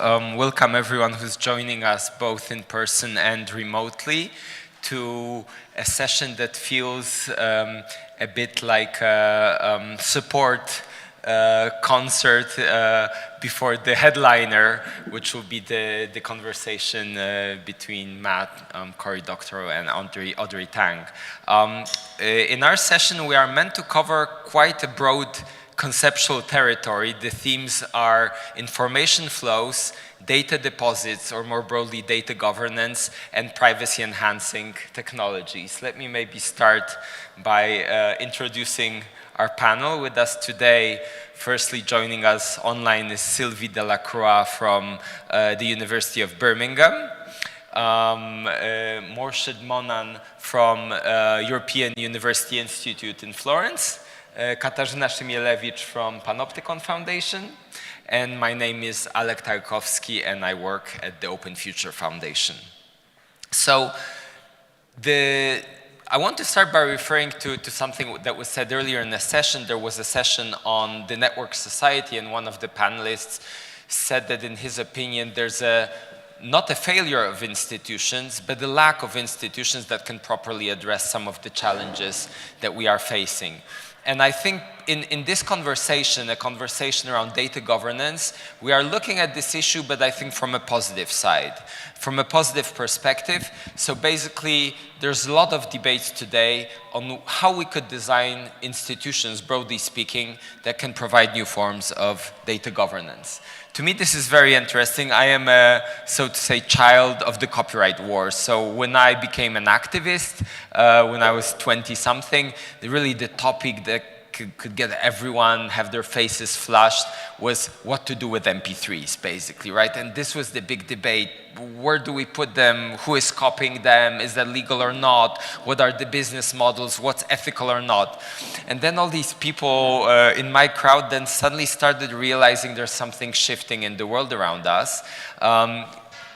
welcome everyone who's joining us both in person and remotely to a session that feels a bit like a support concert before the headliner, which will be the conversation between Matt, Cory Doctorow, and Audrey Tang. In our session, we are meant to cover quite a broad conceptual territory. The themes are information flows, data deposits, or more broadly, data governance, and privacy-enhancing technologies. Let me maybe start by introducing our panel. With us today, firstly joining us online is Sylvie Delacroix from the University of Birmingham, Morshed Mannan from European University Institute in Florence, Katarzyna Szymielewicz from Panoptykon Foundation, and my name is Alek Tarkowski, and I work at the Open Future Foundation. So I want to start by referring to something that was said earlier in the session. There was a session on the network society, and one of the panelists said that in his opinion there's not a failure of institutions, but the lack of institutions that can properly address some of the challenges that we are facing. And I think in this conversation, a conversation around data governance, we are looking at this issue, but I think from a positive side, from a positive perspective. So basically, there's a lot of debates today on how we could design institutions, broadly speaking, that can provide new forms of data governance. To me, this is very interesting. I am a, so to say, child of the copyright wars. So when I became an activist, when I was 20-something, really the topic that could get everyone have their faces flushed was what to do with MP3s, basically, right? And this was the big debate. Where do we put them? Who is copying them? Is that legal or not? What are the business models? What's ethical or not? And then all these people in my crowd then suddenly started realizing there's something shifting in the world around us.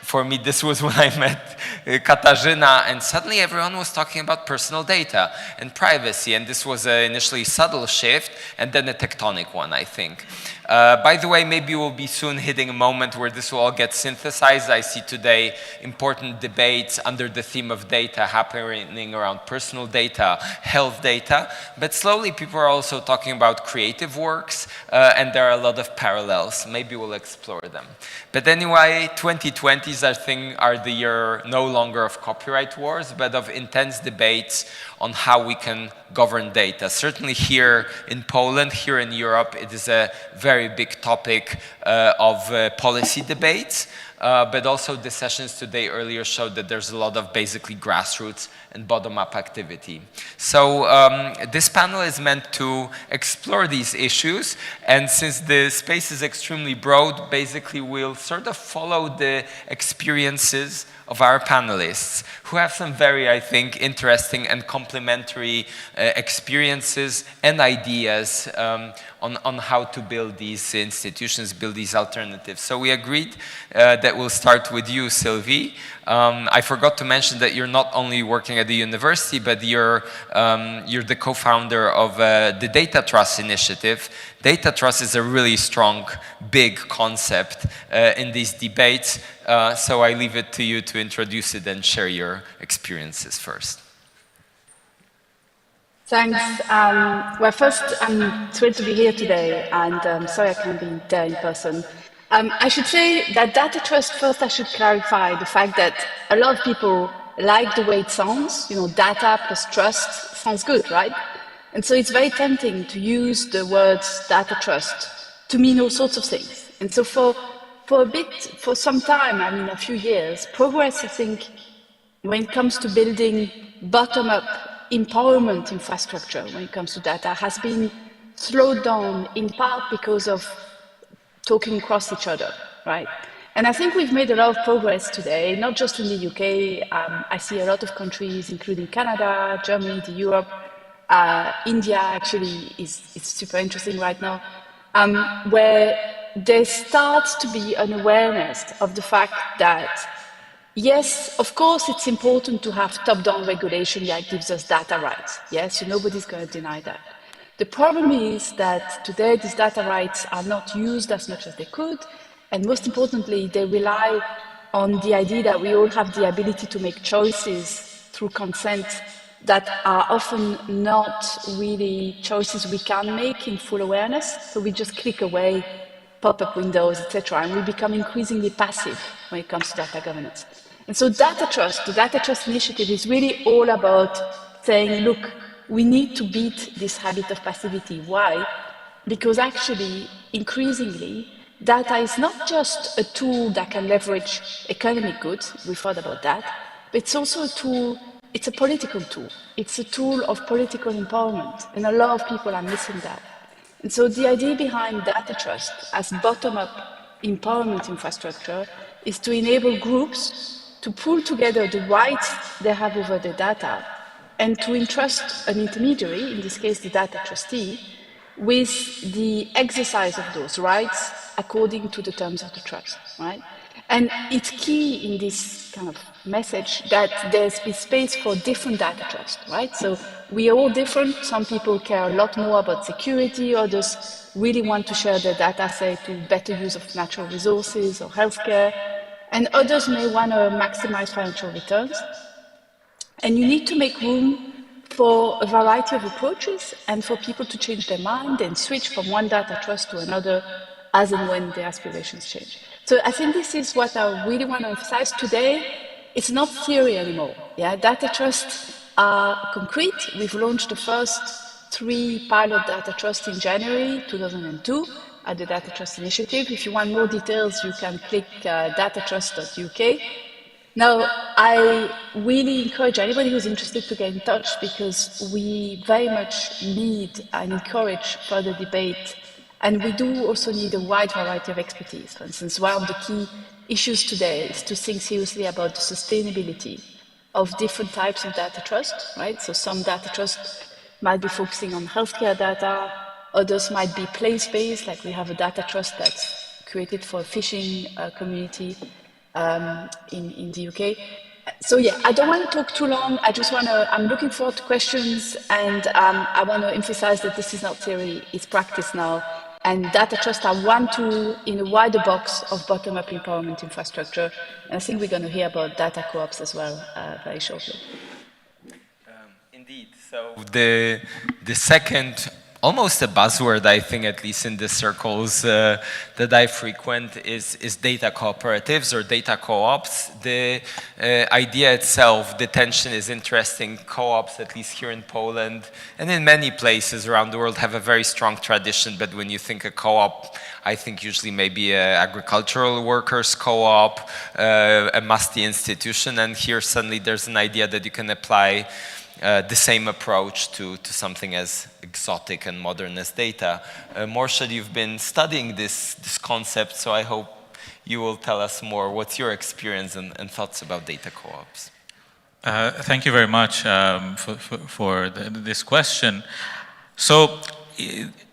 For me, this was when I met Katarzyna, and suddenly everyone was talking about personal data and privacy, and this was an initially subtle shift, and then a tectonic one, I think. By the way, maybe we'll be soon hitting a moment where this will all get synthesized. I see today important debates under the theme of data happening around personal data, health data, but slowly people are also talking about creative works, and there are a lot of parallels. Maybe we'll explore them. But anyway, 2020s, I think, are the year no longer of copyright wars, but of intense debates on how we can govern data. Certainly here in Poland, here in Europe, it is a very big topic of policy debates, but also the sessions today earlier showed that there's a lot of basically grassroots and bottom-up activity. So this panel is meant to explore these issues, and since the space is extremely broad, basically we'll sort of follow the experiences of our panelists, who have some very, I think, interesting and complementary experiences and ideas on how to build these institutions, build these alternatives. So we agreed that we'll start with you, Sylvie. I forgot to mention that you're not only working at the university, but you're the co-founder of the Data Trust Initiative. Data trust is a really strong, big concept in these debates, so I leave it to you to introduce it and share your experiences first. Thanks. Well, first, I'm thrilled to be here today, and sorry I can't be there in person. I should say that data trust, first I should clarify the fact that a lot of people like the way it sounds. You know, data plus trust sounds good, right? And so it's very tempting to use the words data trust to mean all sorts of things. And so for some time, I mean a few years, progress, I think, when it comes to building bottom-up empowerment infrastructure, when it comes to data, has been slowed down in part because of talking across each other, right? And I think we've made a lot of progress today, not just in the UK. I see a lot of countries, including Canada, Germany, Europe, India actually is super interesting right now, where there starts to be an awareness of the fact that, yes, of course, it's important to have top-down regulation that gives us data rights. Yes, so nobody's going to deny that. The problem is that today these data rights are not used as much as they could, And most importantly, they rely on the idea that we all have the ability to make choices through consent that are often not really choices we can make in full awareness. So we just click away, pop-up windows, etc., and we become increasingly passive when it comes to data governance. And so data trust, the data trust initiative is really all about saying, look, we need to beat this habit of passivity. Why? Because actually, increasingly, data is not just a tool that can leverage economic goods, we've thought about that, but it's also a tool, it's a political tool. It's a tool of political empowerment, and a lot of people are missing that. And so the idea behind data trust as bottom-up empowerment infrastructure is to enable groups to pull together the rights they have over the data and to entrust an intermediary, in this case the data trustee, with the exercise of those rights according to the terms of the trust, right? And it's key in this kind of message that there's space for different data trust, right? So we are all different. Some people care a lot more about security, others really want to share their data, say, to better use of natural resources or healthcare, and others may want to maximize financial returns. And you need to make room for a variety of approaches and for people to change their mind and switch from one data trust to another as and when their aspirations change. So I think this is what I really want to emphasize today. It's not theory anymore. Yeah, data trusts are concrete. We've launched the first 3 pilot data trusts in January 2002 at the Data Trust Initiative. If you want more details, you can click datatrust.uk. Now, I really encourage anybody who's interested to get in touch because we very much need and encourage further debate. And we do also need a wide variety of expertise. For instance, one of the key issues today is to think seriously about the sustainability of different types of data trust, right? So some data trusts might be focusing on healthcare data, others might be place-based, like we have a data trust that's created for a fishing community in the UK. So yeah, I don't want to talk too long. I'm looking forward to questions, and I want to emphasize that this is not theory, it's practice now. And data trusts are one tool in a wider box of bottom-up empowerment infrastructure. And I think we're going to hear about data co-ops as well very shortly. Indeed. So the second, almost a buzzword, I think, at least in the circles that I frequent, is data cooperatives or data co-ops. The idea itself, the tension is interesting. Co-ops, at least here in Poland and in many places around the world, have a very strong tradition. But when you think a co-op, I think usually maybe an agricultural workers co-op, a musty institution. And here suddenly there's an idea that you can apply the same approach to something as exotic and modern as data. Morshed, you've been studying this concept, so I hope you will tell us more. What's your experience and thoughts about data co-ops? Thank you very much for this question. So,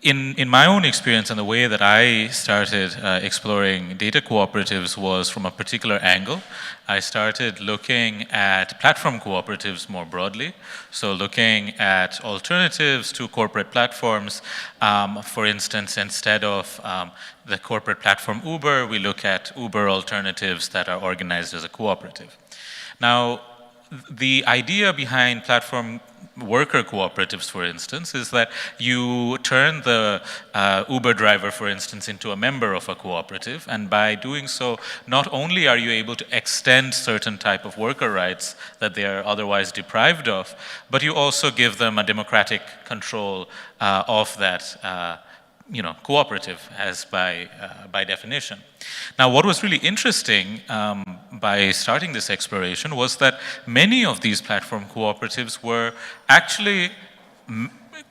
in my own experience and the way that I started exploring data cooperatives was from a particular angle. I started looking at platform cooperatives more broadly. So looking at alternatives to corporate platforms. For instance, instead of the corporate platform Uber, we look at Uber alternatives that are organized as a cooperative. Now, the idea behind platform worker cooperatives, for instance, is that you turn the Uber driver, for instance, into a member of a cooperative, and by doing so, not only are you able to extend certain type of worker rights that they are otherwise deprived of, but you also give them a democratic control of that cooperative, as by definition. Now, what was really interesting by starting this exploration was that many of these platform cooperatives were actually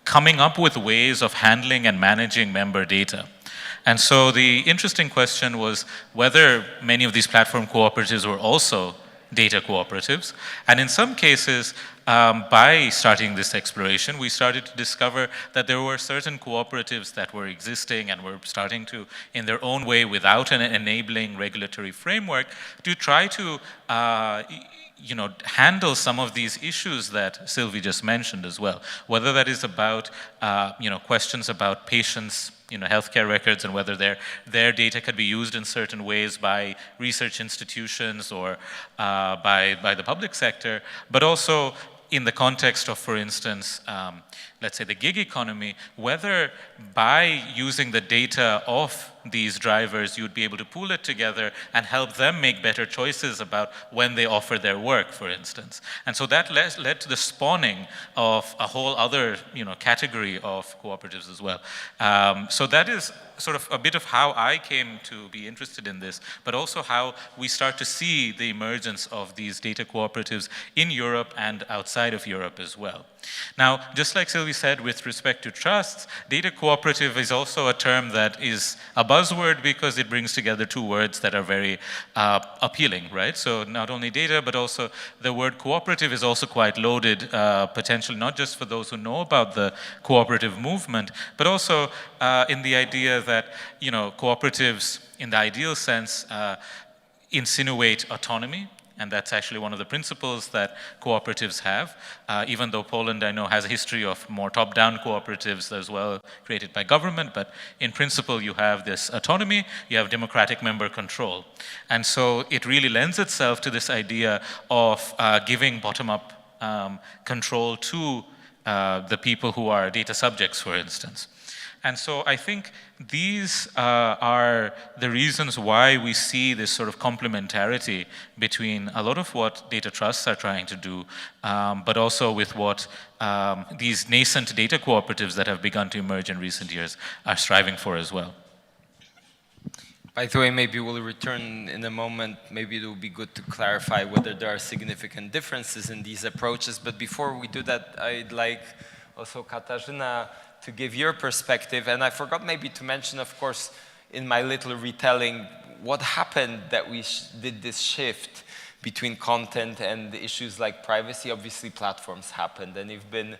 coming up with ways of handling and managing member data. And so the interesting question was whether many of these platform cooperatives were also data cooperatives. And in some cases, by starting this exploration, we started to discover that there were certain cooperatives that were existing and were starting to, in their own way, without an enabling regulatory framework, to try to handle some of these issues that Sylvie just mentioned as well. Whether that is about, questions about patients, healthcare records, and whether their data could be used in certain ways by research institutions or by the public sector, but also in the context of, for instance, let's say the gig economy, whether by using the data of these drivers, you'd be able to pool it together and help them make better choices about when they offer their work, for instance. And so that led to the spawning of a whole other, category of cooperatives as well. So that is sort of a bit of how I came to be interested in this, but also how we start to see the emergence of these data cooperatives in Europe and outside of Europe as well. Now, just like Sylvie said with respect to trusts, data cooperative is also a term that is a buzzword because it brings together two words that are very appealing, right? So not only data, but also the word cooperative is also quite loaded, potentially not just for those who know about the cooperative movement, but also in the idea that, cooperatives in the ideal sense insinuate autonomy. And that's actually one of the principles that cooperatives have, even though Poland, I know, has a history of more top-down cooperatives as well, created by government, but in principle you have this autonomy, you have democratic member control. And so it really lends itself to this idea of giving bottom-up control to the people who are data subjects, for instance. And so I think these are the reasons why we see this sort of complementarity between a lot of what data trusts are trying to do, but also with what these nascent data cooperatives that have begun to emerge in recent years are striving for as well. By the way, maybe we'll return in a moment. Maybe it will be good to clarify whether there are significant differences in these approaches. But before we do that, I'd like also Katarzyna to give your perspective. And I forgot maybe to mention, of course, in my little retelling, what happened that we did this shift between content and issues like privacy. Obviously, platforms happened, and you've been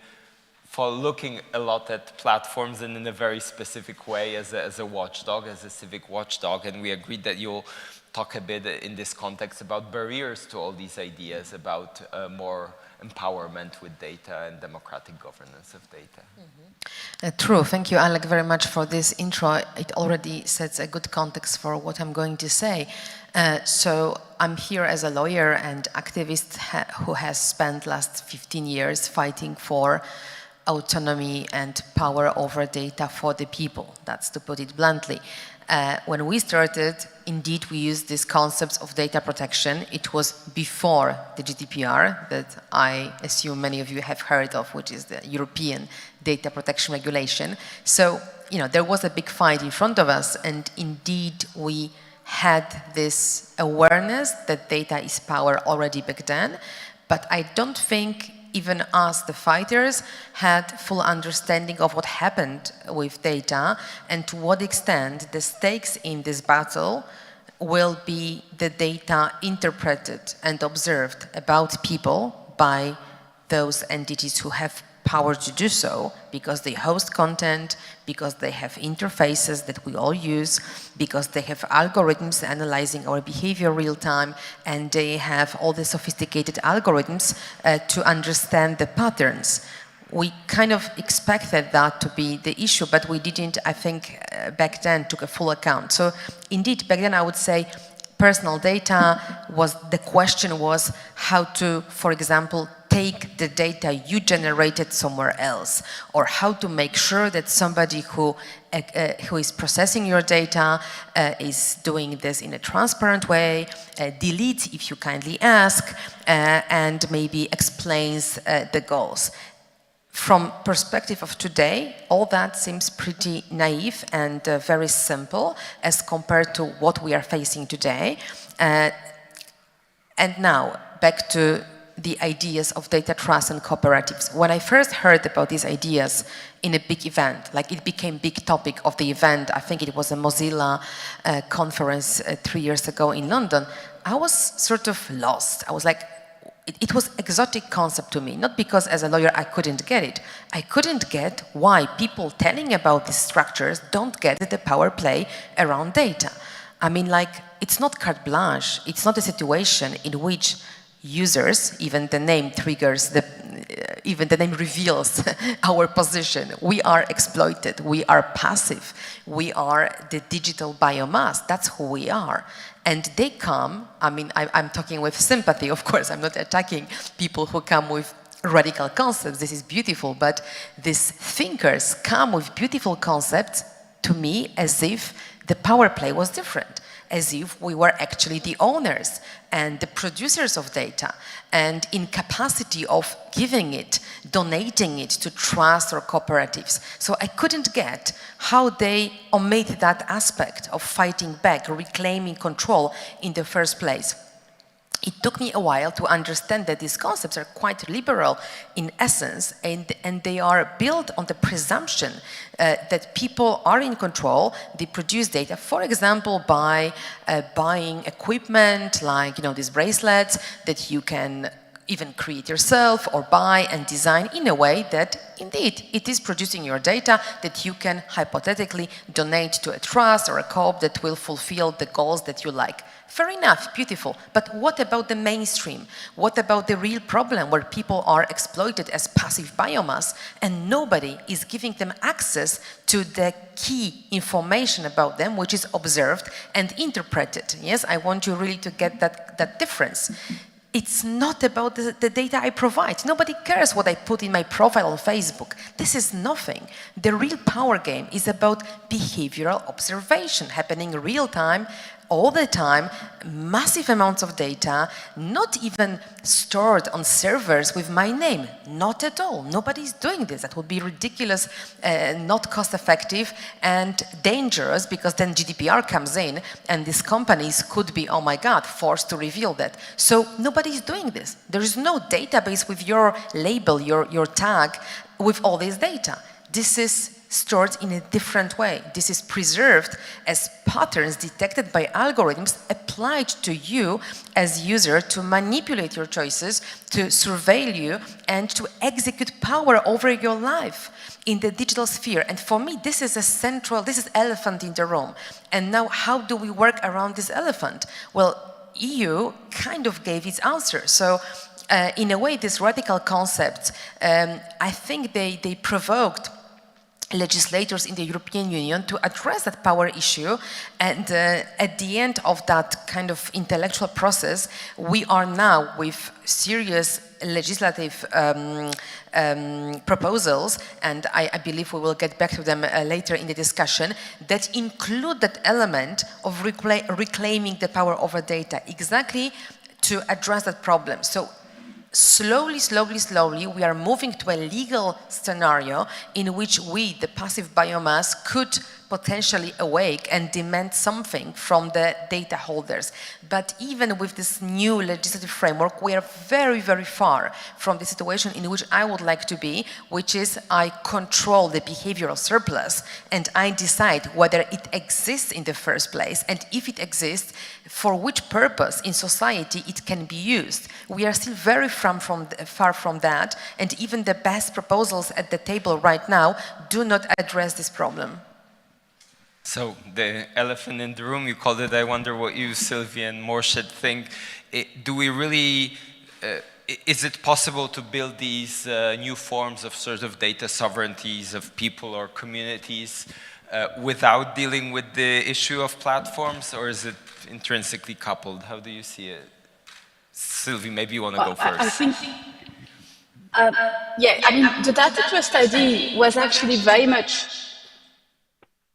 looking a lot at platforms and in a very specific way as a watchdog, as a civic watchdog. And we agreed that you'll talk a bit in this context about barriers to all these ideas, about more empowerment with data and democratic governance of data. True. Thank you, Alek, very much for this intro. It already sets a good context for what I'm going to say. So I'm here as a lawyer and activist who has spent last 15 years fighting for autonomy and power over data for the people. That's to put it bluntly. When we started, indeed, we used these concepts of data protection. It was before the GDPR that I assume many of you have heard of, which is the European Data Protection Regulation. So, there was a big fight in front of us, and indeed, we had this awareness that data is power already back then, but I don't think even us, the fighters, had full understanding of what happened with data and to what extent the stakes in this battle will be the data interpreted and observed about people by those entities who have power to do so, because they host content, because they have interfaces that we all use, because they have algorithms analyzing our behavior real time, and they have all the sophisticated algorithms to understand the patterns. We kind of expected that to be the issue, but we didn't, I think, back then took a full account. So indeed, back then I would say personal data the question was how to, for example, take the data you generated somewhere else, or how to make sure that somebody who is processing your data is doing this in a transparent way, deletes if you kindly ask, and maybe explains the goals. From perspective of today, all that seems pretty naive and very simple as compared to what we are facing today. And now, back to the ideas of data trust and cooperatives. When I first heard about these ideas in a big event, like it became big topic of the event, I think it was a Mozilla conference 3 years ago in London, I was sort of lost. I was like, it was exotic concept to me, not because as a lawyer I couldn't get it. I couldn't get why people telling about these structures don't get the power play around data. I mean, like, it's not carte blanche. It's not a situation in which users. Even the name triggers even the name reveals our position. We are exploited. We are passive. We are the digital biomass. That's who we are. And they come, I mean, I'm talking with sympathy, of course. I'm not attacking people who come with radical concepts. This is beautiful. But these thinkers come with beautiful concepts to me as if the power play was different, as if we were actually the owners and the producers of data, and in capacity of giving it, donating it to trusts or cooperatives. So I couldn't get how they omit that aspect of fighting back, reclaiming control in the first place. It took me a while to understand that these concepts are quite liberal in essence, and they are built on the presumption that people are in control. They produce data, for example, by buying equipment like these bracelets that you can even create yourself or buy and design in a way that indeed it is producing your data that you can hypothetically donate to a trust or a co-op that will fulfill the goals that you like. Fair enough, beautiful. But what about the mainstream? What about the real problem where people are exploited as passive biomass and nobody is giving them access to the key information about them, which is observed and interpreted? Yes, I want you really to get that difference. It's not about the data I provide. Nobody cares what I put in my profile on Facebook. This is nothing. The real power game is about behavioral observation happening in real time, all the time, massive amounts of data, not even stored on servers with my name. Not at all. Nobody's doing this. That would be ridiculous, not cost effective, and dangerous, because then GDPR comes in and these companies could be, oh my God, forced to reveal that. So nobody's doing this. There is no database with your label, your tag, with all this data. This is stored in a different way. This is preserved as patterns detected by algorithms applied to you as user to manipulate your choices, to surveil you, and to execute power over your life in the digital sphere. And for me, this is this is elephant in the room. And now how do we work around this elephant? Well, EU kind of gave its answer. So in a way, these radical concepts, I think they provoked legislators in the European Union to address that power issue, and at the end of that kind of intellectual process, we are now with serious legislative proposals, and I believe we will get back to them later in the discussion, that include that element of reclaiming the power over data, exactly to address that problem. So slowly, we are moving to a legal scenario in which we, the passive biomass, could potentially awake and demand something from the data holders. But even with this new legislative framework, we are very, very far from the situation in which I would like to be, which is I control the behavioral surplus and I decide whether it exists in the first place, and if it exists, for which purpose in society it can be used. We are still very far from that, and even the best proposals at the table right now do not address this problem. So the elephant in the room, you called it. I wonder what you, Sylvie and Morshed, think. Do we really, is it possible to build these new forms of sort of data sovereignties of people or communities without dealing with the issue of platforms, or is it intrinsically coupled? How do you see it? Sylvie, maybe you want to go first. I think, yeah, I mean, the data trust ID was actually very much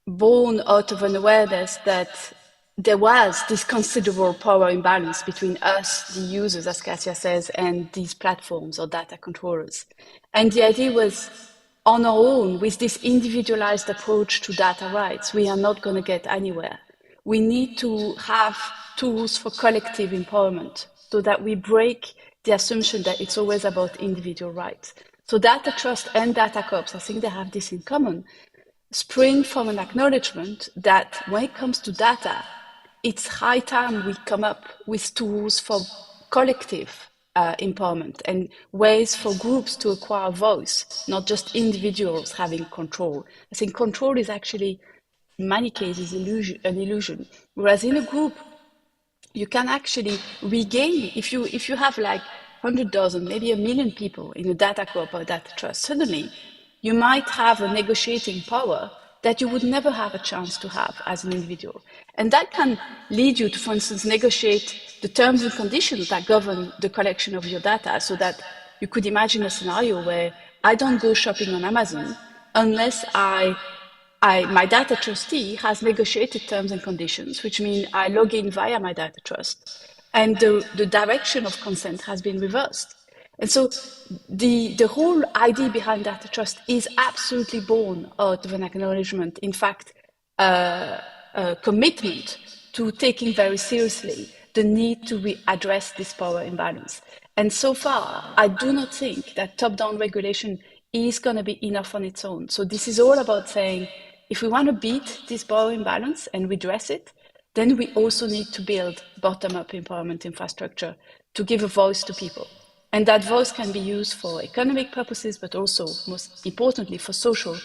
born out of an awareness that there was this considerable power imbalance between us, the users, as Katia says, and these platforms or data controllers. And the idea was, on our own, with this individualized approach to data rights, we are not going to get anywhere. We need to have tools for collective empowerment so that we break the assumption that it's always about individual rights. So data trust and data corps, I think they have this in common, spring from an acknowledgement that when it comes to data, it's high time we come up with tools for collective empowerment and ways for groups to acquire voice, not just individuals having control. I think control is actually, in many cases, an illusion. Whereas in a group, you can actually regain, if you have like 100,000, maybe 1,000,000 people in a data co-op or data trust, suddenly you might have a negotiating power that you would never have a chance to have as an individual. And that can lead you to, for instance, negotiate the terms and conditions that govern the collection of your data, so that you could imagine a scenario where I don't go shopping on Amazon unless my data trustee has negotiated terms and conditions, which mean I log in via my data trust, and the direction of consent has been reversed. And so the whole idea behind data trust is absolutely born out of an acknowledgement, in fact, a commitment to taking very seriously the need to address this power imbalance. And so far, I do not think that top-down regulation is going to be enough on its own. So this is all about saying, if we want to beat this power imbalance and redress it, then we also need to build bottom-up empowerment infrastructure to give a voice to people. And that voice can be used for economic purposes, but also, most importantly, for social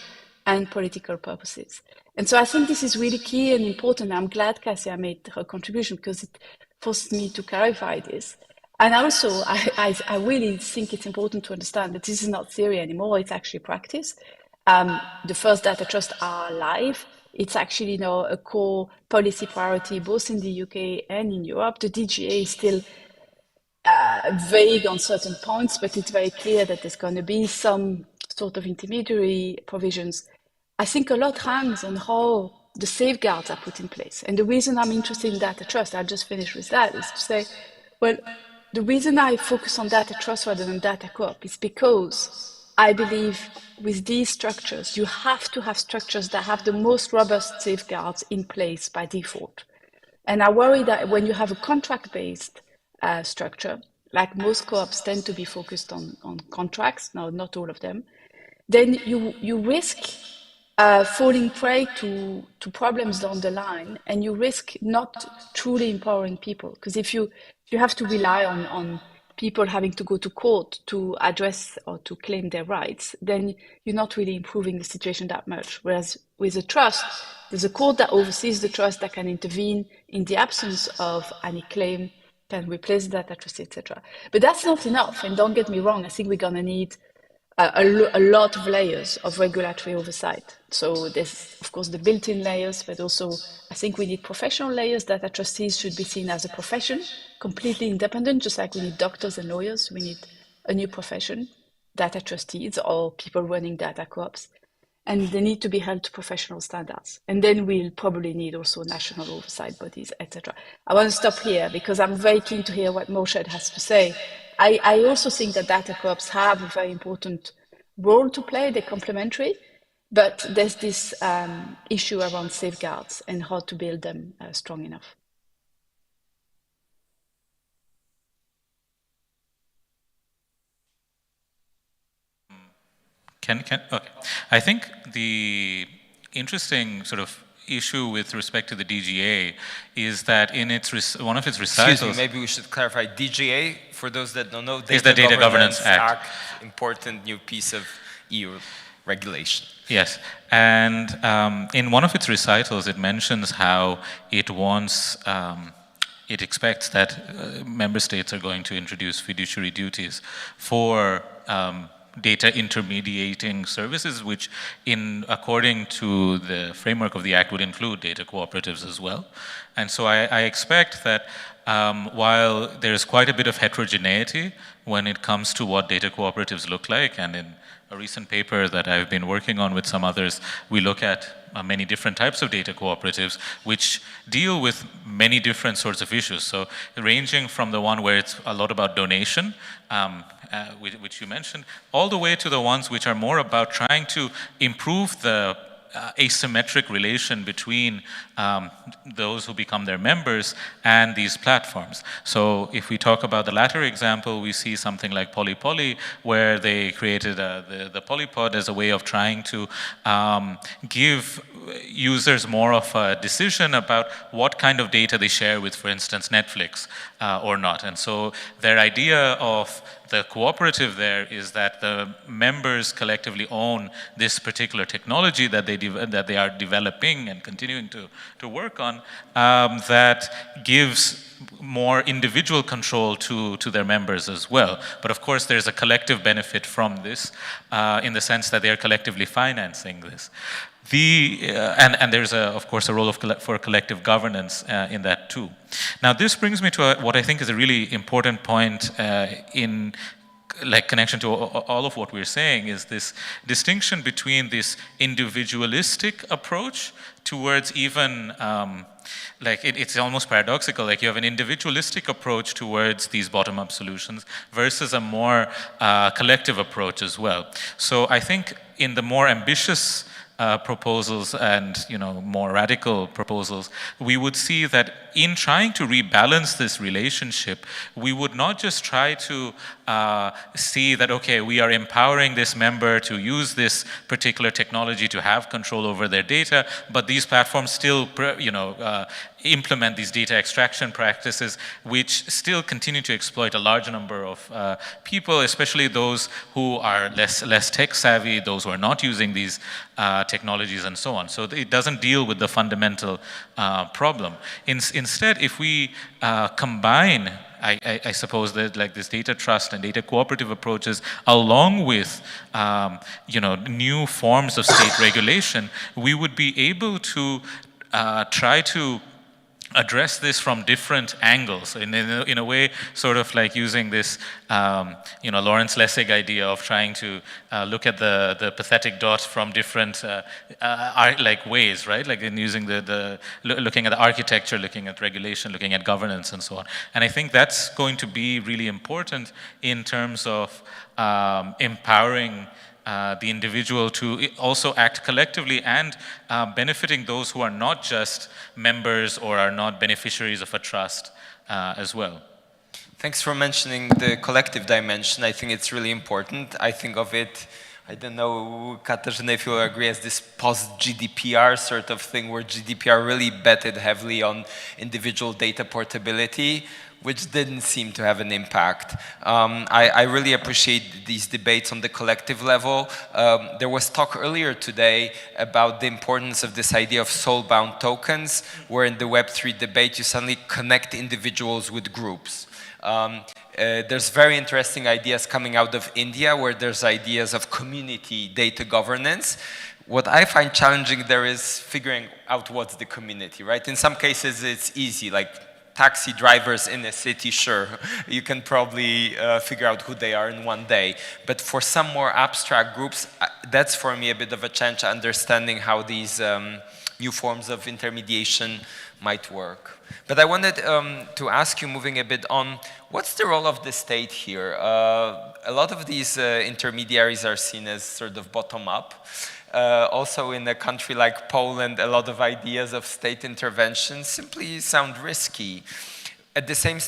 and political purposes. And so I think this is really key and important. I'm glad Cassia made her contribution, because it forced me to clarify this. And also, I really think it's important to understand that this is not theory anymore, it's actually practice. The first data trusts are live. It's actually now a core policy priority, both in the UK and in Europe. The DGA is still vague on certain points, but it's very clear that there's going to be some sort of intermediary provisions. I think a lot hangs on how the safeguards are put in place. And the reason I'm interested in data trust, I'll just finish with that, is to say, well, the reason I focus on data trust rather than data co-op is because I believe with these structures, you have to have structures that have the most robust safeguards in place by default. And I worry that when you have a contract-based structure, like most co-ops tend to be focused on contracts, now not all of them, then you risk falling prey to problems down the line, and you risk not truly empowering people. Because if you have to rely on people having to go to court to address or to claim their rights, then you're not really improving the situation that much. Whereas with a trust, there's a court that oversees the trust, that can intervene in the absence of any claim, can replace the data trustee, etc. But that's not enough. And don't get me wrong, I think we're going to need a lot of layers of regulatory oversight. So there's, of course, the built-in layers, but also I think we need professional layers. Data trustees should be seen as a profession, completely independent, just like we need doctors and lawyers. We need a new profession, data trustees or people running data co-ops. And they need to be held to professional standards. And then we'll probably need also national oversight bodies, etc. I want to stop here because I'm very keen to hear what Morshed has to say. I also think that data co-ops have a very important role to play. They're complementary, but there's this issue around safeguards and how to build them strong enough. Okay. I think the interesting sort of issue with respect to the DGA is that in one of its recitals... Excuse me, maybe we should clarify. DGA, for those that don't know, is the Data Governance Act. Important new piece of EU regulation. Yes, and in one of its recitals, it mentions how it wants... it expects that member states are going to introduce fiduciary duties for data intermediating services, which according to the framework of the Act would include data cooperatives as well. And so I expect that while there's quite a bit of heterogeneity when it comes to what data cooperatives look like, and in a recent paper that I've been working on with some others, we look at many different types of data cooperatives which deal with many different sorts of issues. So ranging from the one where it's a lot about donation, which you mentioned, all the way to the ones which are more about trying to improve the asymmetric relation between those who become their members and these platforms. So if we talk about the latter example, we see something like Polypoly, where they created the Polypod as a way of trying to give users more of a decision about what kind of data they share with, for instance, Netflix or not. And so their idea of the cooperative there is that the members collectively own this particular technology that they are developing and continuing to work on, that gives more individual control to their members as well. But of course, there's a collective benefit from this in the sense that they are collectively financing this. And there's, of course, a role for collective governance in that too. Now, this brings me to what I think is a really important point in connection to all of what we're saying, is this distinction between this individualistic approach towards even it's almost paradoxical. Like, you have an individualistic approach towards these bottom-up solutions versus a more collective approach as well. So I think in the more ambitious proposals and more radical proposals, we would see that in trying to rebalance this relationship, we would not just try to see that, okay, we are empowering this member to use this particular technology to have control over their data, but these platforms still implement these data extraction practices, which still continue to exploit a large number of people, especially those who are less tech savvy, those who are not using these technologies and so on. So it doesn't deal with the fundamental problem. Instead, if we combine, I suppose, that this data trust and data cooperative approaches, along with new forms of state regulation, we would be able to try to address this from different angles, in a way, sort of like using this, Lawrence Lessig idea of trying to look at the pathetic dot from different ways, right? Like in using looking at the architecture, looking at regulation, looking at governance, and so on. And I think that's going to be really important in terms of empowering the individual to also act collectively and benefiting those who are not just members or are not beneficiaries of a trust as well. Thanks for mentioning the collective dimension. I think it's really important. I think of it, I don't know, Katarzyna, if you'll agree, as this post-GDPR sort of thing, where GDPR really betted heavily on individual data portability, which didn't seem to have an impact. I really appreciate these debates on the collective level. There was talk earlier today about the importance of this idea of soul-bound tokens, where in the Web3 debate you suddenly connect individuals with groups. There's very interesting ideas coming out of India, where there's ideas of community data governance. What I find challenging there is figuring out what's the community, right? In some cases it's easy, like taxi drivers in a city, sure, you can probably figure out who they are in one day. But for some more abstract groups, that's for me a bit of a challenge, understanding how these new forms of intermediation might work. But I wanted to ask you, moving a bit on, what's the role of the state here? A lot of these intermediaries are seen as sort of bottom-up. Also in a country like Poland, a lot of ideas of state intervention simply sound risky. At the same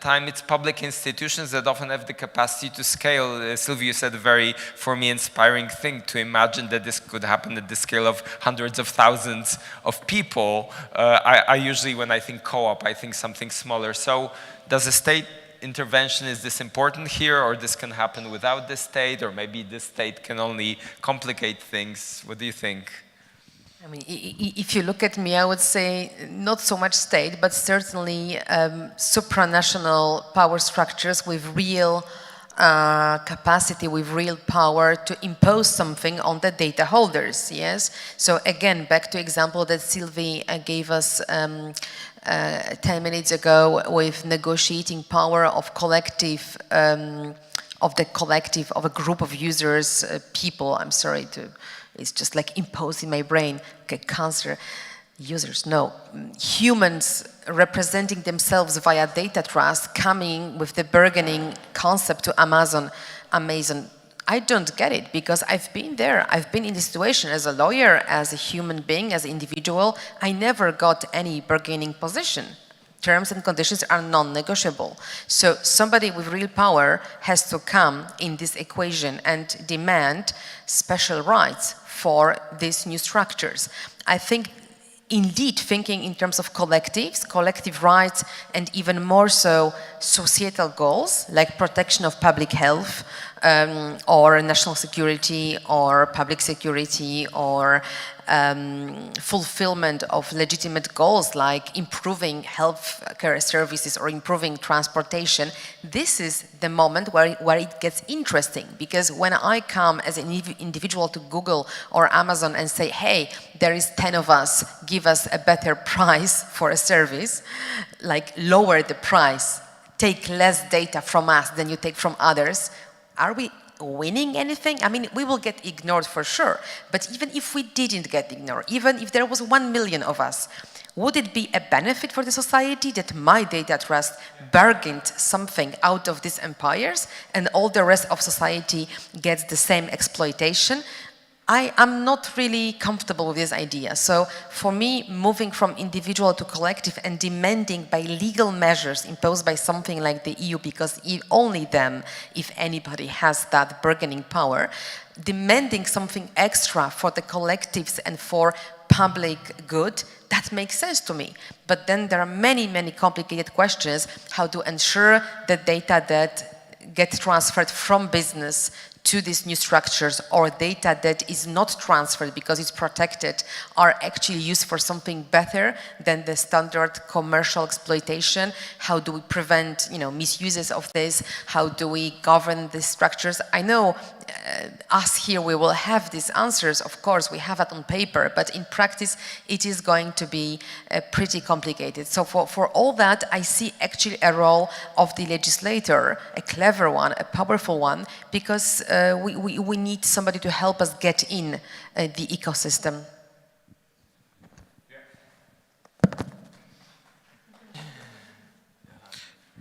time, it's public institutions that often have the capacity to scale. Sylvie, you said a very, for me, inspiring thing, to imagine that this could happen at the scale of hundreds of thousands of people. I usually, when I think co-op, I think something smaller. So does the state intervention, is this important here, or this can happen without the state, or maybe the state can only complicate things? What do you think? I mean, if you look at me, I would say not so much state, but certainly supranational power structures with real capacity, with real power to impose something on the data holders, yes? So again, back to example that Sylvie gave us 10 minutes ago, with negotiating power of collective, of a group of users, people, I'm sorry to, it's just like imposed in my brain, okay, cancer, users, no, humans representing themselves via data trust, coming with the bargaining concept to Amazon. I don't get it, because I've been there. I've been in this situation as a lawyer, as a human being, as an individual. I never got any bargaining position. Terms and conditions are non-negotiable. So somebody with real power has to come in this equation and demand special rights for these new structures. I think indeed thinking in terms of collectives, collective rights, and even more so societal goals like protection of public health, or national security, or public security, or fulfillment of legitimate goals like improving healthcare services or improving transportation, this is the moment where it gets interesting. Because when I come as an individual to Google or Amazon and say, hey, there is 10 of us, give us a better price for a service, like lower the price, take less data from us than you take from others, are we winning anything? I mean, we will get ignored for sure, but even if we didn't get ignored, even if there was 1 million of us, would it be a benefit for the society that my data trust bargained something out of these empires and all the rest of society gets the same exploitation? I am not really comfortable with this idea. So for me, moving from individual to collective and demanding by legal measures imposed by something like the EU, because only them, if anybody, has that bargaining power, demanding something extra for the collectives and for public good, that makes sense to me. But then there are many, many complicated questions: how to ensure the data that gets transferred from business to these new structures, or data that is not transferred because it's protected, are actually used for something better than the standard commercial exploitation. How do we prevent, misuses of this? How do we govern these structures? I know us here, we will have these answers, of course, we have it on paper, but in practice it is going to be pretty complicated. So for all that, I see actually a role of the legislator, a clever one, a powerful one, because we need somebody to help us get in the ecosystem.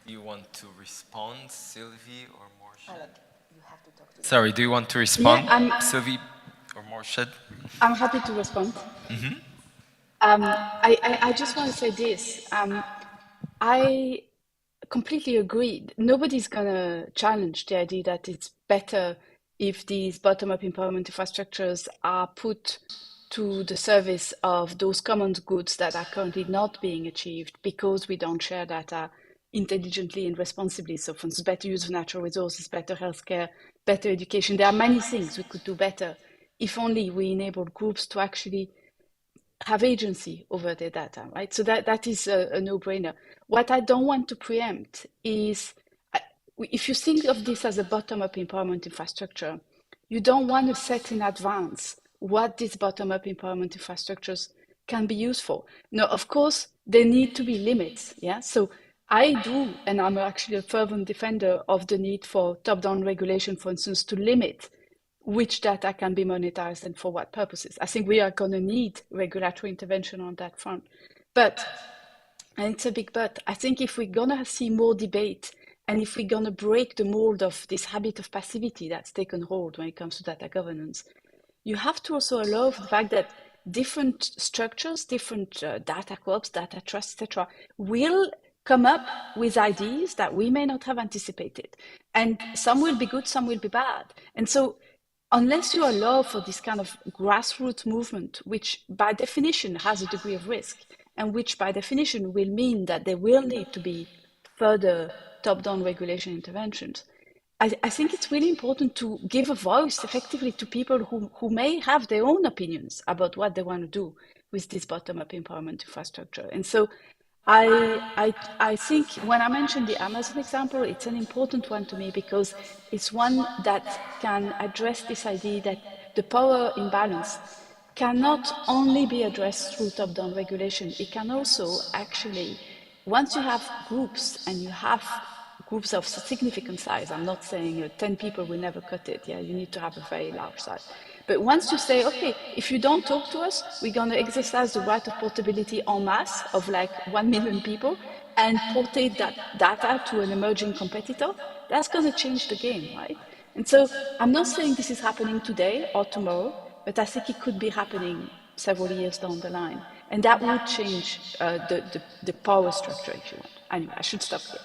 Do you want to respond, Sylvie or Morshed? Alek, you have to talk to Sorry, do you want to respond, Yeah, Sylvie or Morshed? I'm happy to respond. I just want to say this. I completely agree. Nobody's going to challenge the idea that it's better if these bottom-up empowerment infrastructures are put to the service of those common goods that are currently not being achieved because we don't share data intelligently and responsibly. So for instance, better use of natural resources, better healthcare, better education. There are many things we could do better if only we enable groups to actually have agency over their data, right? So that is a no-brainer. What I don't want to preempt is, if you think of this as a bottom-up empowerment infrastructure, you don't want to set in advance what these bottom-up empowerment infrastructures can be used for. Now, of course, there need to be limits, yeah? So I do, and I'm actually a fervent defender of the need for top-down regulation, for instance, to limit which data can be monetized and for what purposes. I think we are going to need regulatory intervention on that front. But, and it's a big but, I think if we're going to see more debate and if we're going to break the mold of this habit of passivity that's taken hold when it comes to data governance, you have to also allow for the fact that different structures, different data co-ops, data trusts, etc., will come up with ideas that we may not have anticipated. And some will be good, some will be bad. And so unless you allow for this kind of grassroots movement, which by definition has a degree of risk, and which by definition will mean that there will need to be further top-down regulation interventions, I think it's really important to give a voice effectively to people who may have their own opinions about what they want to do with this bottom-up empowerment infrastructure. And so I think when I mentioned the Amazon example, it's an important one to me because it's one that can address this idea that the power imbalance cannot only be addressed through top-down regulation. It can also actually, once you have groups and you have groups of significant size, I'm not saying 10 people will never cut it, yeah, you need to have a very large size. But once you say, okay, if you don't talk to us, we're going to exercise the right of portability en masse of like 1 million people and portate that data to an emerging competitor, that's going to change the game, right? And so I'm not saying this is happening today or tomorrow, but I think it could be happening several years down the line. And that would change the power structure, if you want. Anyway, I should stop here.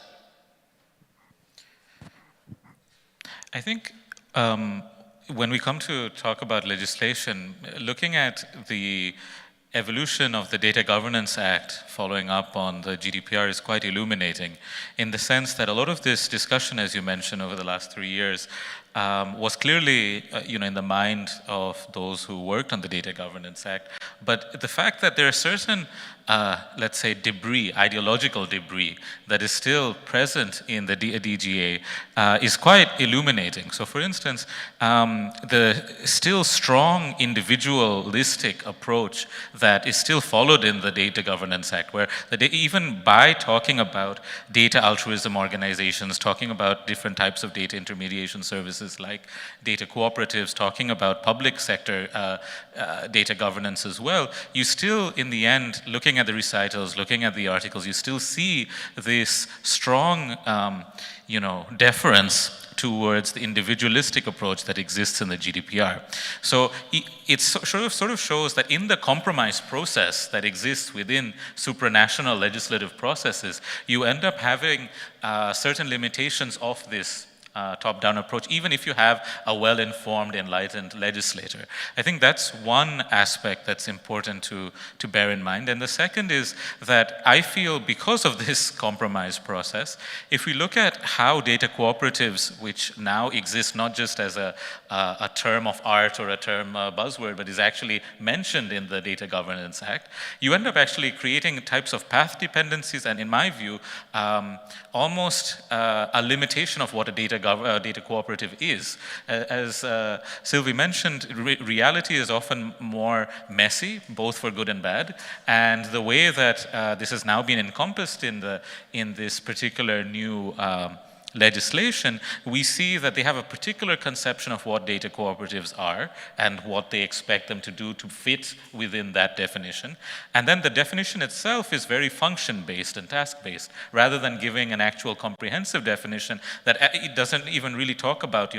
I think when we come to talk about legislation, looking at the evolution of the Data Governance Act following up on the GDPR is quite illuminating, in the sense that a lot of this discussion, as you mentioned, over the last 3 years, was clearly in the mind of those who worked on the Data Governance Act. But the fact that there are certain, let's say, debris, ideological debris, that is still present in the DGA is quite illuminating. So for instance, the still strong individualistic approach that is still followed in the Data Governance Act, where even by talking about data altruism organizations, talking about different types of data intermediation services like data cooperatives, talking about public sector data governance as well, you still, in the end, looking at the recitals, looking at the articles, you still see this strong, deference towards the individualistic approach that exists in the GDPR. So it sort of shows that in the compromise process that exists within supranational legislative processes, you end up having certain limitations of this top-down approach, even if you have a well-informed, enlightened legislator. I think that's one aspect that's important to bear in mind. And the second is that I feel, because of this compromise process, if we look at how data cooperatives, which now exist not just as a term of art or a term buzzword, but is actually mentioned in the Data Governance Act, you end up actually creating types of path dependencies, and in my view, almost a limitation of what a data cooperative is. As Sylvie mentioned, reality is often more messy, both for good and bad, and the way that this has now been encompassed in this particular new legislation, we see that they have a particular conception of what data cooperatives are and what they expect them to do to fit within that definition. And then the definition itself is very function-based and task-based, rather than giving an actual comprehensive definition that it doesn't even really talk about,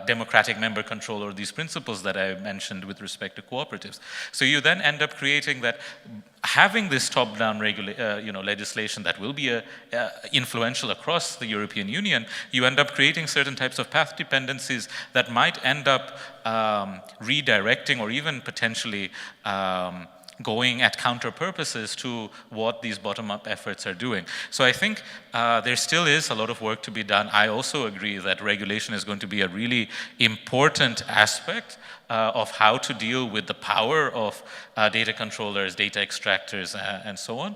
democratic member control or these principles that I mentioned with respect to cooperatives. So you then end up creating that, having this top-down legislation that will be influential across the European Union, you end up creating certain types of path dependencies that might end up redirecting or even potentially going at counter purposes to what these bottom-up efforts are doing. So I think there still is a lot of work to be done. I also agree that regulation is going to be a really important aspect of how to deal with the power of data controllers, data extractors, and so on.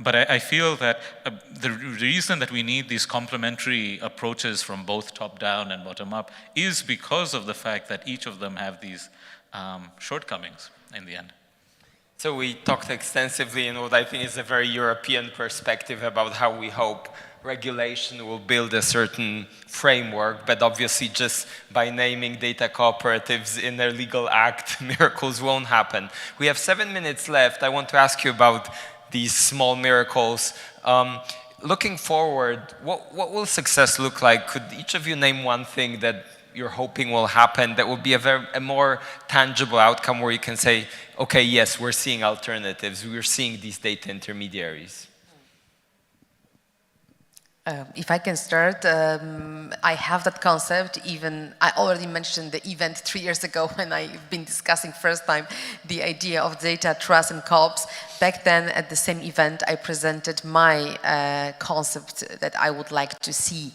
But I feel that the reason that we need these complementary approaches from both top-down and bottom-up is because of the fact that each of them have these shortcomings in the end. So we talked extensively in what I think is a very European perspective about how we hope regulation will build a certain framework, but obviously just by naming data cooperatives in their legal act, miracles won't happen. We have 7 minutes left. I want to ask you about these small miracles. Looking forward, what will success look like? Could each of you name one thing that you're hoping will happen that will be a more tangible outcome where you can say, okay, yes, we're seeing alternatives, we're seeing these data intermediaries? If I can start, I have that concept. Even I already mentioned the event 3 years ago when I've been discussing first time the idea of data trust and co-ops. Back then, at the same event, I presented my concept that I would like to see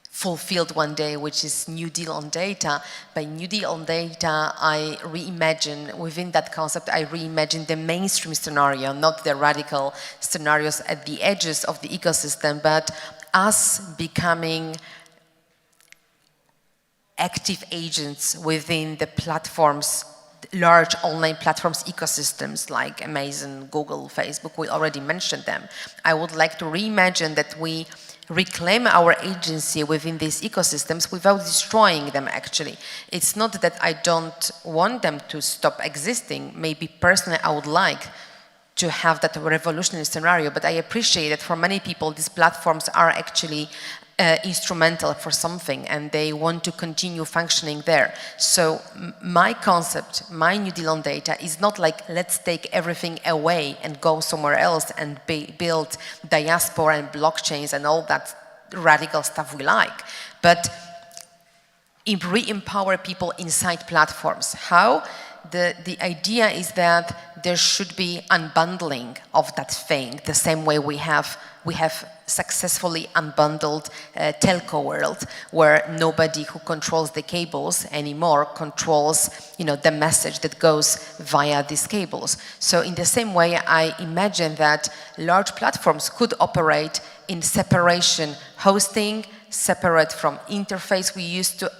fulfilled one day, which is New Deal on data. By New Deal on data, I reimagine, within that concept, I reimagine the mainstream scenario, not the radical scenarios at the edges of the ecosystem, but us becoming active agents within the platforms, large online platforms ecosystems like Amazon, Google, Facebook. We already mentioned them. I would like to reimagine that we reclaim our agency within these ecosystems without destroying them, actually. It's not that I don't want them to stop existing. Maybe personally I would like to have that revolutionary scenario, but I appreciate that for many people these platforms are actually instrumental for something and they want to continue functioning there. So my concept, my New Deal on data is not like let's take everything away and go somewhere else and build diaspora and blockchains and all that radical stuff we like, but re-empower people inside platforms. How? the idea is that there should be unbundling of that thing, the same way we have successfully unbundled telco world, where nobody who controls the cables anymore controls, the message that goes via these cables. So in the same way, I imagine that large platforms could operate in separation hosting, separate from interface. We used to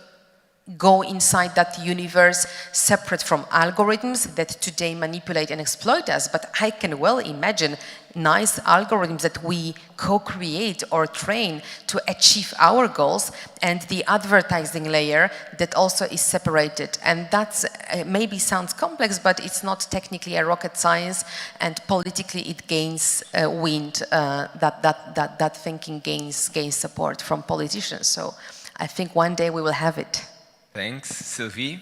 go inside that universe, separate from algorithms that today manipulate and exploit us. But I can well imagine nice algorithms that we co-create or train to achieve our goals, and the advertising layer that also is separated. And that's maybe sounds complex, but it's not technically a rocket science, and politically it gains wind, that thinking gains support from politicians. So I think one day we will have it. Thanks. Sylvie?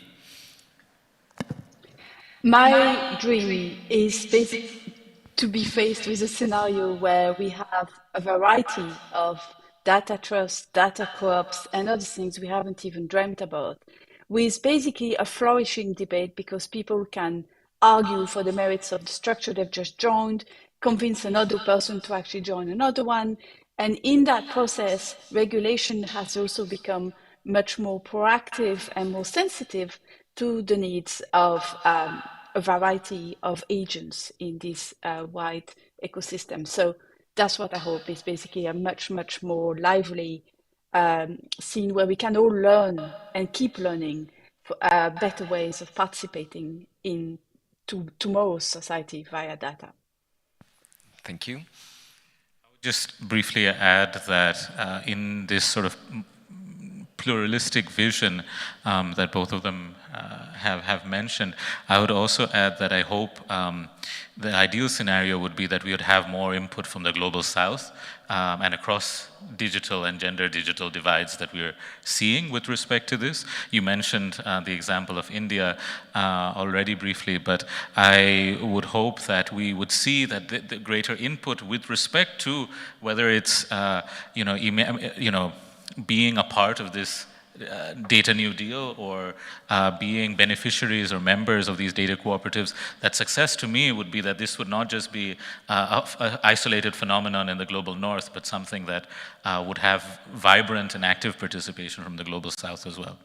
My dream is basically to be faced with a scenario where we have a variety of data trusts, data co-ops, and other things we haven't even dreamt about, with basically a flourishing debate because people can argue for the merits of the structure they've just joined, convince another person to actually join another one. And in that process, regulation has also become much more proactive and more sensitive to the needs of a variety of agents in this wide ecosystem. So that's what I hope is basically a much, much more lively scene where we can all learn and keep learning for, better ways of participating in tomorrow's society via data. Thank you. I would just briefly add that in this sort of pluralistic vision that both of them have mentioned, I would also add that I hope the ideal scenario would be that we would have more input from the global south and across digital and gender digital divides that we're seeing with respect to this. You mentioned the example of India already briefly, but I would hope that we would see that the greater input with respect to whether it's being a part of this data new deal or being beneficiaries or members of these data cooperatives, that success to me would be that this would not just be an isolated phenomenon in the global north, but something that would have vibrant and active participation from the global south as well.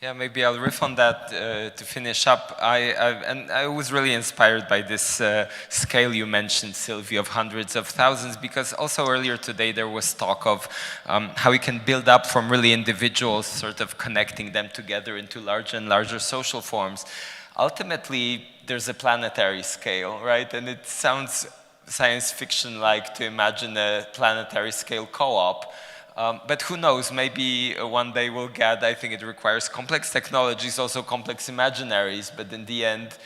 Yeah, maybe I'll riff on that to finish up. I was really inspired by this scale you mentioned, Sylvie, of hundreds of thousands, because also earlier today there was talk of how we can build up from really individuals, sort of connecting them together into larger and larger social forms. Ultimately, there's a planetary scale, right? And it sounds science fiction-like to imagine a planetary scale co-op. But who knows, maybe one day we'll get, I think it requires complex technologies, also complex imaginaries, but in the end,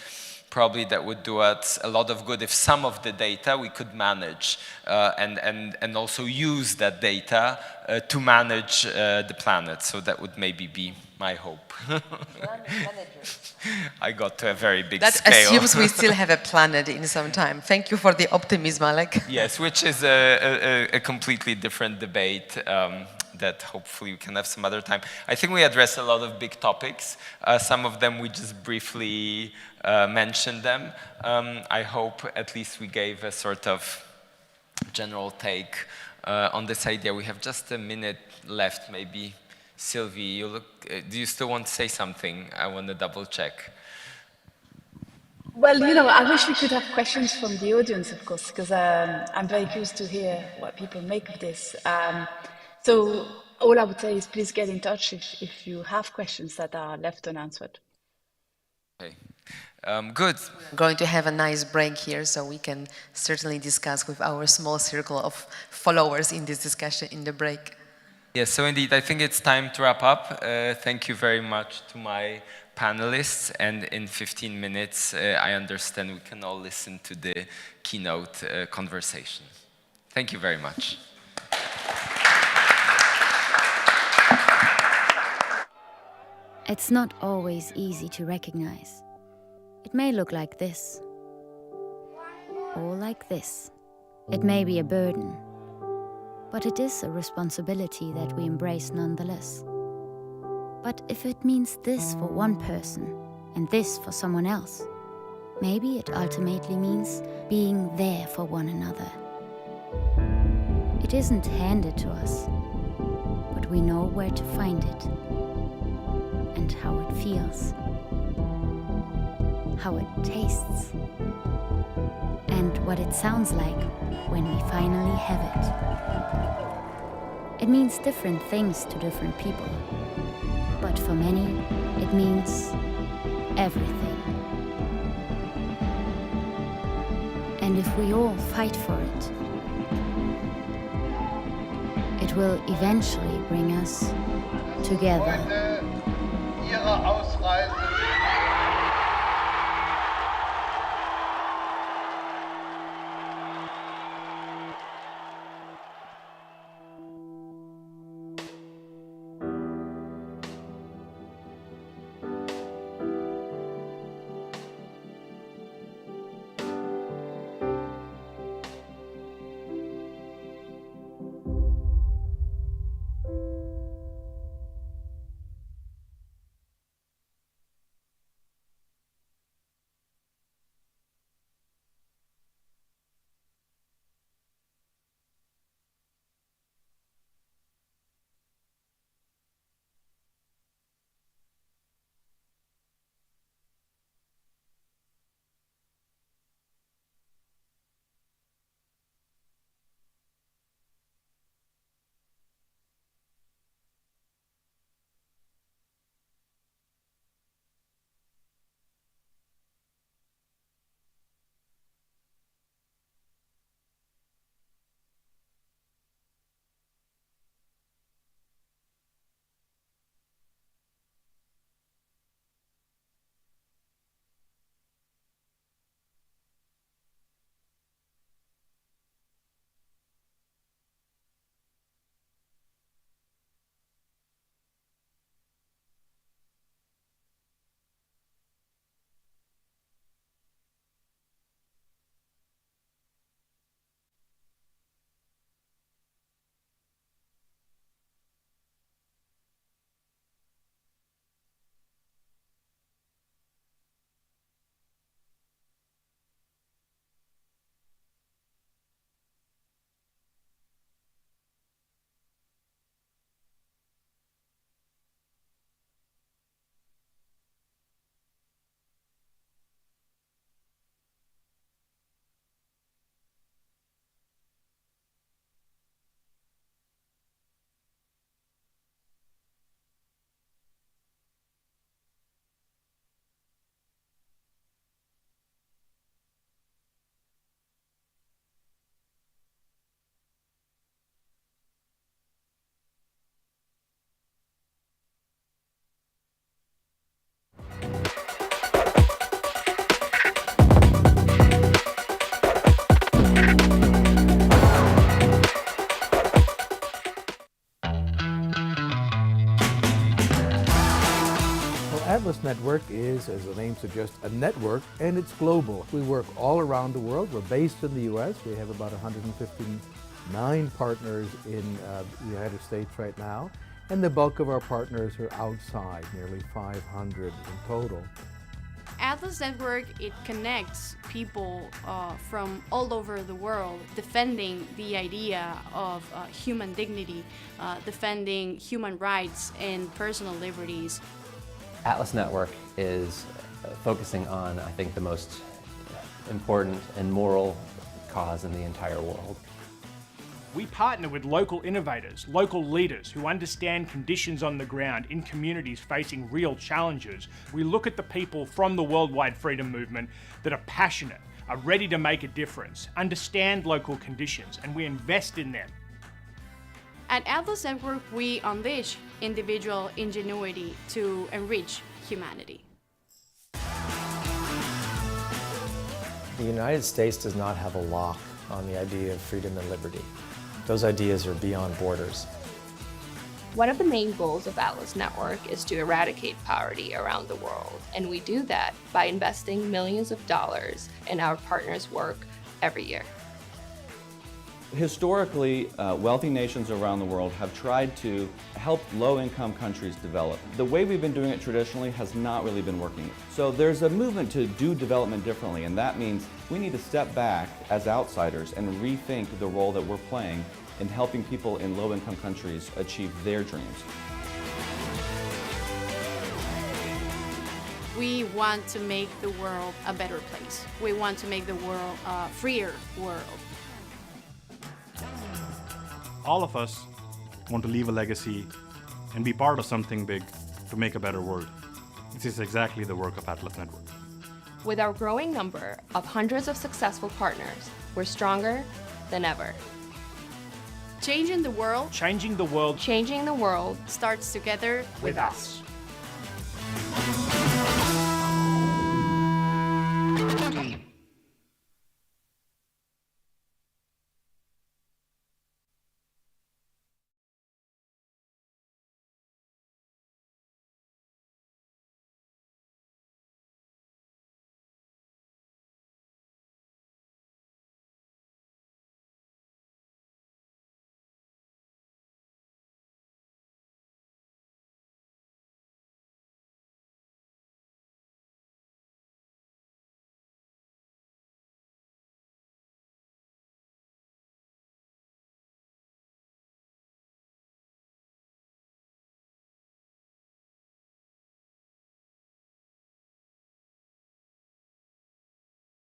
probably that would do us a lot of good if some of the data we could manage and also use that data to manage the planet. So that would maybe be my hope. I got to a very big scale. That assumes we still have a planet in some time. Thank you for the optimism, Alek. Yes, which is a completely different debate that hopefully we can have some other time. I think we addressed a lot of big topics. Some of them we just briefly mentioned them. I hope at least we gave a sort of general take on this idea. We have just a minute left, maybe. Sylvie, do you still want to say something? I want to double check. Well, I wish we could have questions from the audience, of course, because I'm very curious to hear what people make of this. So all I would say is please get in touch if you have questions that are left unanswered. Okay. Good. We're going to have a nice break here, so we can certainly discuss with our small circle of followers in this discussion in the break. Yes, so indeed, I think it's time to wrap up. Thank you very much to my panelists, and in 15 minutes, I understand we can all listen to the keynote conversation. Thank you very much. It's not always easy to recognize. It may look like this, or like this. It may be a burden, but it is a responsibility that we embrace nonetheless. But if it means this for one person and this for someone else. Maybe it ultimately means being there for one another. It isn't handed to us, but we know where to find it and how it feels, how it tastes, and what it sounds like when we finally have it. It means different things to different people, but for many, it means everything. And if we all fight for it, it will eventually bring us together. Atlas Network is, as the name suggests, a network, and it's global. We work all around the world. We're based in the U.S. We have about 159 partners in the United States right now, and the bulk of our partners are outside, nearly 500 in total. Atlas Network, it connects people from all over the world, defending the idea of human dignity, defending human rights and personal liberties. Atlas Network is focusing on, I think, the most important and moral cause in the entire world. We partner with local innovators, local leaders who understand conditions on the ground in communities facing real challenges. We look at the people from the worldwide freedom movement that are passionate, are ready to make a difference, understand local conditions, and we invest in them. At Atlas Network, we unleash individual ingenuity to enrich humanity. The United States does not have a lock on the idea of freedom and liberty. Those ideas are beyond borders. One of the main goals of Atlas Network is to eradicate poverty around the world, and we do that by investing millions of dollars in our partners' work every year. Historically, wealthy nations around the world have tried to help low-income countries develop. The way we've been doing it traditionally has not really been working. So there's a movement to do development differently, and that means we need to step back as outsiders and rethink the role that we're playing in helping people in low-income countries achieve their dreams. We want to make the world a better place. We want to make the world a freer world. All of us want to leave a legacy and be part of something big to make a better world. This is exactly the work of Atlas Network. With our growing number of hundreds of successful partners, we're stronger than ever. Changing the world Changing the world Changing the world starts together with us.